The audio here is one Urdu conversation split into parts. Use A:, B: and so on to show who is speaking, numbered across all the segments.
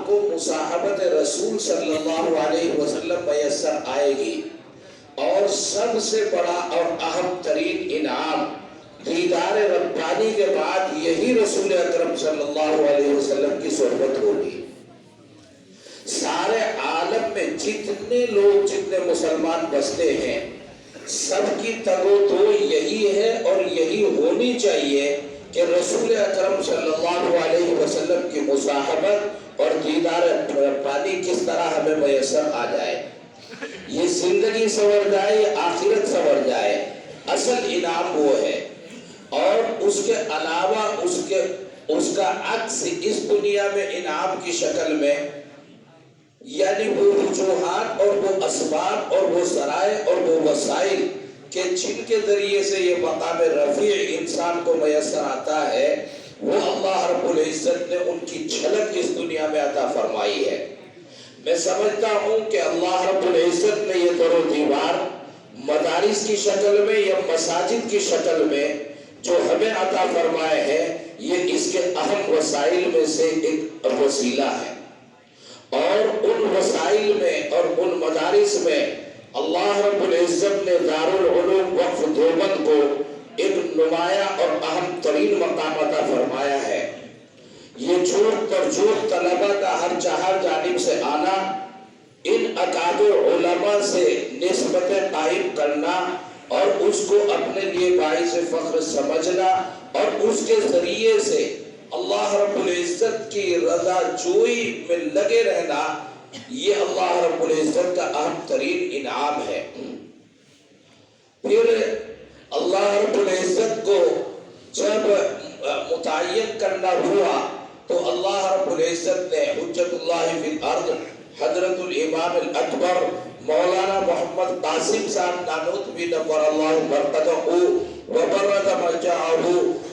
A: آپ کو مصاحبت رسول صلی اللہ علیہ وسلم میسر آئے گی، اور سب سے بڑا اور اہم ترین انعام دیدار ربانی کے بعد یہی رسول اکرم صلی اللہ علیہ وسلم کی صحبت ہوگی۔ سارے عالم میں جتنے لوگ، جتنے مسلمان بستے ہیں، سب کی تگ و دو یہی ہے اور یہی ہونی چاہیے کہ رسول اکرم صلی اللہ علیہ وسلم کی مصاحبت اور دیدار ربانی کس طرح ہمیں میسر آ جائے۔ یہ زندگی سنور جائے، یہ آخرت سنور جائے، اصل انعام وہ ہے۔ اور اس کے علاوہ اس کا عکس اس دنیا میں انعام کی شکل میں، یعنی وہ وجوہات اور وہ اسباب اور وہ ذرائع اور وہ وسائل کہ جن کے ذریعے سے یہ مقام رفیع انسان کو میسر آتا ہے، وہ اللہ رب العزت نے ان کی جھلک اس دنیا میں عطا فرمائی ہے۔ میں سمجھتا ہوں کہ اللہ رب العزت نے یہ در و دیوار مدارس کی شکل میں یا مساجد کی شکل میں جو ہمیں عطا فرمائے ہیں، یہ اس کے اہم وسائل میں سے ایک وسیلہ ہے۔ اور ان وسائل میں اور ان مدارس میں اللہ رب العزت نے دارالعلوم وقف دیوبند کو ایک نمایاں اور اہم ترین مقام عطا فرمایا ہے۔ یہ جوڑ در جوڑ طلبہ کا ہر چہار جانب سے آنا، ان اکابر علماء سے نسبت قائم کرنا اور اس کو اپنے لیے باعث فخر سمجھنا اور اس کے ذریعے سے اللہ رب العزت کی رضا جوئی میں لگے رہنا، یہ اللہ رب العزت کا اہم ترین انعام ہے۔ پھر اللہ رب العزت کو جب متعین کرنا ہوا تو اللہ رب العزت نے حجت اللہ فی الارض حضرت الامام الاکبر مولانا محمد قاسم صاحب نانوتوی نور اللہ مرقدہ وبرد مرجعہ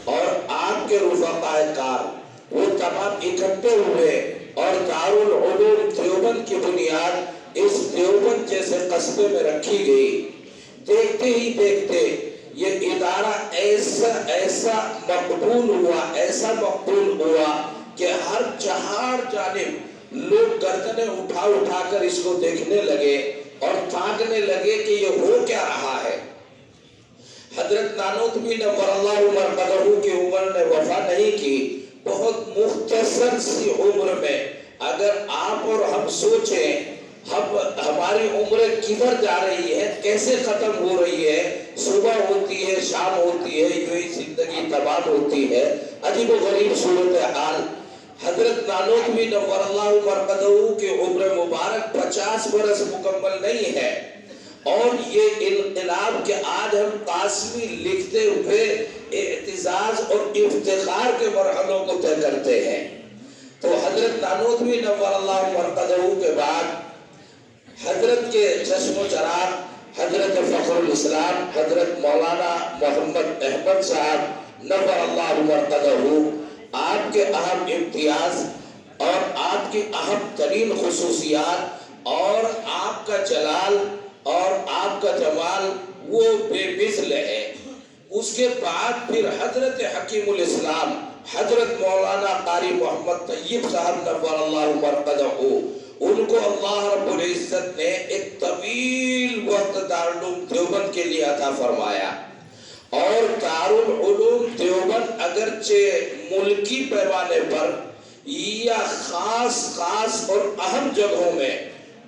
A: اور آپ کے رفقاء کار وہ تمام اکٹھے ہوئے اور دارالعلوم دیوبند کی بنیاد اس دیوبند جیسے قصبے میں رکھی گئی۔ دیکھتے ہی دیکھتے یہ ادارہ ایسا مقبول ہوا کہ ہر چہار جانب لوگ گردنیں اٹھا کر اس کو دیکھنے لگے اور تاکنے لگے کہ یہ ہو کیا رہا ہے۔ حضرت نانوتوی نور اللہ مرقدہ کی عمر نے وفا نہیں کی، بہت مختصر سی عمر میں اگر آپ اور ہم سوچیں ہماری عمریں کدھر جا رہی ہے، کیسے ختم ہو رہی ہے، صبح ہوتی ہے، شام ہوتی ہے، یوں ہی زندگی تمام ہوتی ہے، عجیب و غریب صورتحال۔ حضرت نانوتوی نور اللہ مرقدہ کی عمر مبارک 50 برس مکمل نہیں ہے، اور یہ انقلاب کے آج ہم قاسمی لکھتے ہوئے اعتزاز اور افتخار کے مرحلوں کو طے کرتے ہیں۔ تو حضرت نانوتوی نور اللہ مرقدہ کے بعد حضرت کے چشم و چراغ حضرت فخر الاسلام حضرت مولانا محمد احمد صاحب نور اللہ مرقدہ، آپ کے اہم امتیاز اور آپ کی اہم ترین خصوصیات اور آپ کا جلال اور آپ کا جمال وہ بے مثل ہے۔ اس کے بعد پھر حضرت حکیم الاسلام حضرت مولانا قاری محمد طیب صاحب نور اللہ مرقدہ، ان کو اللہ رب العزت نے ایک طویل وقت دارالعلوم دیوبند کے لیے عطا فرمایا۔ اور دارالعلوم دیوبند اگرچہ ملکی پیمانے پر یا خاص اور اہم جگہوں میں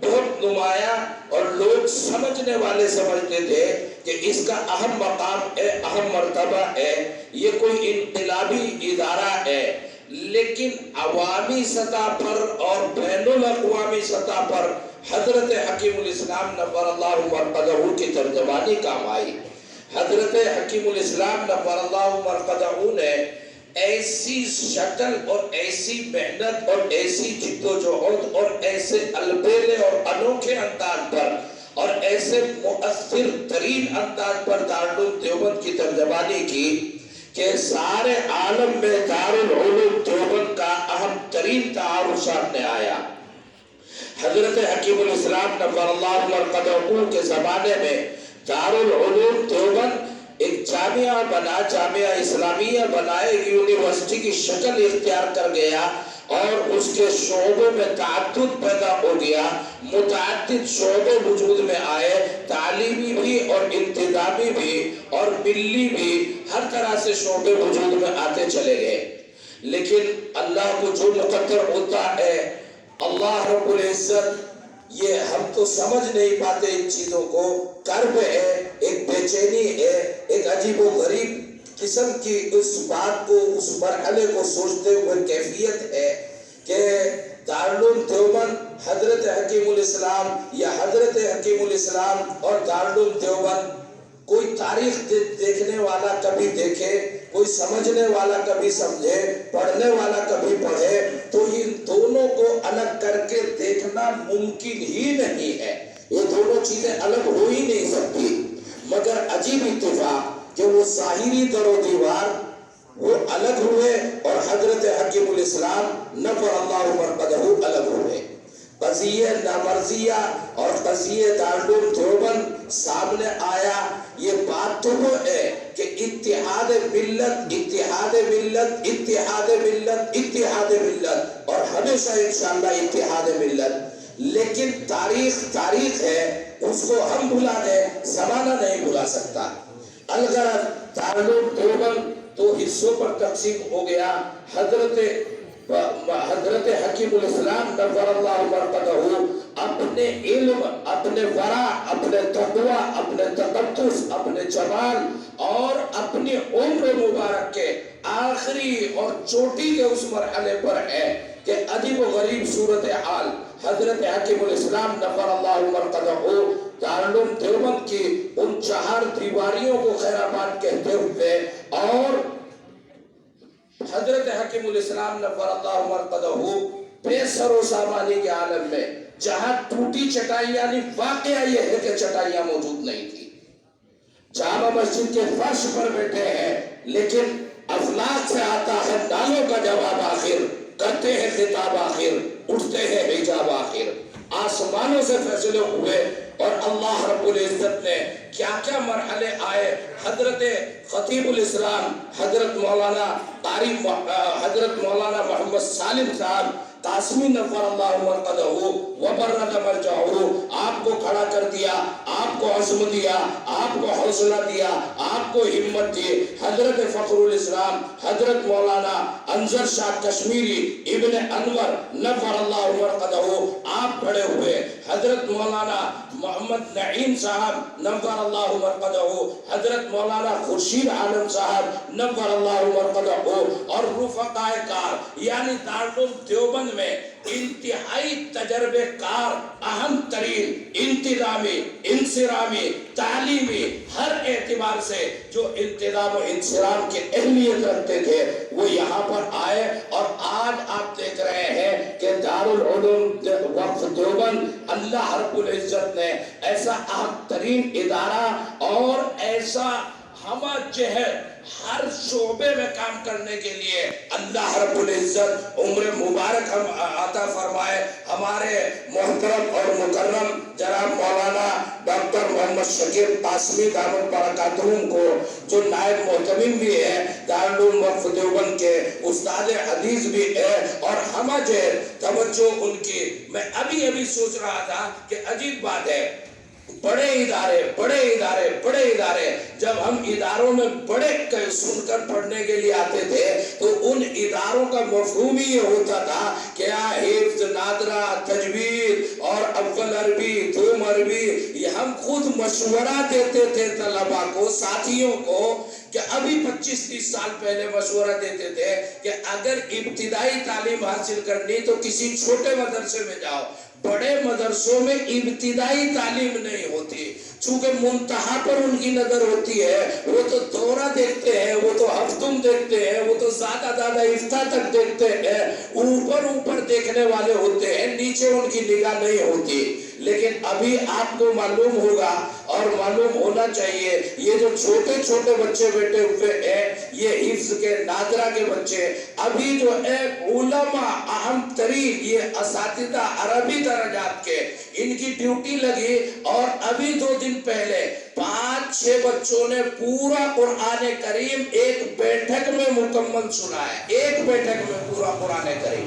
A: بہت نمایاں اور لوگ سمجھنے والے سمجھتے تھے کہ اس کا اہم مقام ہے، اہم مرتبہ ہے، یہ کوئی انقلابی ادارہ ہے، لیکن عوامی سطح پر اور بین الاقوامی سطح پر حضرت حکیم الاسلام نور اللہ مرقدہ کی ترجمانی کام آئی۔ حضرت حکیم الاسلام نور اللہ مرقدہ نے ایسی شکل اور ایسی محنت اور ایسی جد و جہد اور ایسے البیلے اور انوکھے انداز پر اور ایسے مؤثر ترین انداز پر دارالعلوم دیوبند کی ترجمانی کی کہ سارے عالم میں دارالعلوم دیوبند کا اہم ترین تعارف سامنے آیا۔ حضرت حکیم الاسلام نور اللہ مرقدہ کے زمانے میں دارالعلوم دیوبند ایک جامعہ بنا، جامعہ اسلامیہ بنا، ایک یونیورسٹی کی شکل اختیار کر گیا، اور اس کے شعبوں میں تعدد پیدا ہو گیا، متعدد شعبے وجود میں آئے، تعلیمی بھی اور انتظامی بھی اور ملی بھی، ہر طرح سے شعبے وجود میں آتے چلے گئے۔ لیکن اللہ کو جو مقدر ہوتا ہے، اللہ رب العزت، یہ ہم تو سمجھ نہیں پاتے ان چیزوں کو۔ کرب ہے، ایک بے چینی ہے، ایک عجیب و غریب قسم کی اس بات کو، اس مرحلے کو سوچتے ہوئے کیفیت ہے کہ دارالعلوم دیوبند حضرت حکیم الاسلام یا حضرت حکیم الاسلام اور دارالعلوم دیوبند، کوئی تاریخ دیکھنے والا کبھی دیکھے، کوئی سمجھنے والا کبھی سمجھے، پڑھنے والا کبھی پڑھے، تو ان دونوں کو الگ کر کے دیکھنا ممکن ہی نہیں ہے۔ یہ دونوں چیزیں الگ ہو ہی نہیں سکتی۔ مگر عجیب اتفاق کہ وہ ظاہری در و دیوار وہ الگ ہوئے اور حضرت حکیم الاسلام نفر اللہ مرقدہ الگ ہوئے۔ قضیہ نامرضیہ اور قضیہ دارالعلوم دیوبند سامنے آیا۔ یہ بات تو وہ ہے کہ اتحاد ملت، اتحاد ملت، اتحاد ملت، اتحاد ملت، اور ہمیشہ انشاءاللہ اتحاد ملت۔ لیکن تاریخ ہے، اس کو ہم بھلا دیں، زمانہ نہیں بھلا سکتا۔ الغرض دارالعلوم دیوبند دو حصوں پر تقسیم ہو گیا۔ حضرت حکیم الاسلام نور اللہ مرقدہ اپنے علم، اپنے ورع، اپنے تقوی، اپنے تقدس، اپنے جمال اور اپنی عمر مبارک کے آخری اور چوٹی کے اس مرحلے پر ہے کہ عجیب و غریب صورتحال حضرت حکیم الاسلام نور اللہ مرقدہ دارالعلوم دیوبند کی ان 4 دیواریوں کو خیر آباد کہتے ہوئے اور حضرت حکیم الاسلام نور اللہ مرقدہ بے سر و سامانی کے عالم میں جہاں ٹوٹی چٹائی، یعنی واقعہ یہ ہے کہ چٹائیاں موجود نہیں تھی، جامع مسجد کے فرش پر بیٹھے ہیں، لیکن افلاک سے آتا ہے نالوں کا جواب آخر، کرتے ہیں خطاب آخر، اٹھتے ہیں حجاب آخر۔ آسمانوں سے فیصلے ہوئے اور اللہ رب العزت نے کیا کیا مرحلے آئے۔ حضرت خطیب الاسلام حضرت مولانا محمد سالم صاحب قاسمی نور اللہ مرقدہ وبرد مرجعہ، آپ کو کھڑا کر دیا، آپ کو عزم دیا، آپ کو حوصلہ دیا، آپ کو ہمت دی۔ حضرت فخر الاسلام حضرت مولانا انظر شاہ کشمیری ابن انور نور اللہ مرقدہ آپ کھڑے ہوئے۔ حضرت مولانا محمد نعیم صاحب نور اللہ مرقدہ، حضرت مولانا خورشید عالم صاحب نور اللہ مرقدہ، اور رفقاء کار، یعنی دارالعلوم دیوبند میں انتہائی تجربے کار، اہم ترین، انتظامی، انصرامی، تعلیمی، ہر اعتبار سے جو انتظام و انصرام کی اہمیت رکھتے تھے، وہ یہاں پر آئے۔ اور آج آپ دیکھ رہے ہیں کہ دارالعلوم وقف دیوبند اللہ رب العزت نے ایسا اہم ترین ادارہ اور ایسا ہمہ جہد ہر شعبے میں کام کرنے کے لیے اللہ رب العزت عمر مبارک ہم عطا فرمائے۔ ہمارے محترم اور مکرم جناب مولانا ڈاکٹر محمد شکیب قاسمی دامت برکاتہم کو، جو نائب محتمم بھی ہے دارالعلوم وقف دیوبند کے، استاد حدیث بھی ہے، اور ہمہ جہد توجہ ان کی۔ میں ابھی سوچ رہا تھا کہ عجیب بات ہے، بڑے ادارے، جب ہم اداروں میں بڑے سن کر پڑھنے کے لیے آتے تھے تو ان اداروں کا مفہوم ہی یہ ہوتا تھا کہ حفظ، نادرہ، تجوید اور اول عربی، دوم عربی، یہ ہم خود مشورہ دیتے تھے طلباء کو، ساتھیوں کو، کہ ابھی 25-30 سال پہلے مشورہ دیتے تھے کہ اگر ابتدائی تعلیم حاصل کرنی تو کسی چھوٹے مدرسے میں جاؤ، بڑے مدرسوں میں ابتدائی تعلیم نہیں ہوتی، چونکہ منتہا پر ان کی نظر ہوتی ہے، وہ تو دورہ دیکھتے ہیں، وہ تو ہفتم دیکھتے ہیں، وہ تو زیادہ افتاح تک دیکھتے ہیں، اوپر دیکھنے والے ہوتے ہیں، نیچے ان کی نگاہ نہیں ہوتی۔ لیکن ابھی آپ کو معلوم ہوگا اور معلوم ہونا چاہیے، یہ جو چھوٹے بچے بیٹھے ہوئے ہیں، یہ حفظ کے، نادرہ کے بچے، ابھی جو ہے علماء اہم ترین یہ اساتذہ عربی درجات کے، ان کی ڈیوٹی لگی، اور ابھی 2 دن پہلے 5-6 بچوں نے پورا قرآن کریم ایک بیٹھک میں مکمل سنا ہے، ایک بیٹھک میں پورا قرآن کریم۔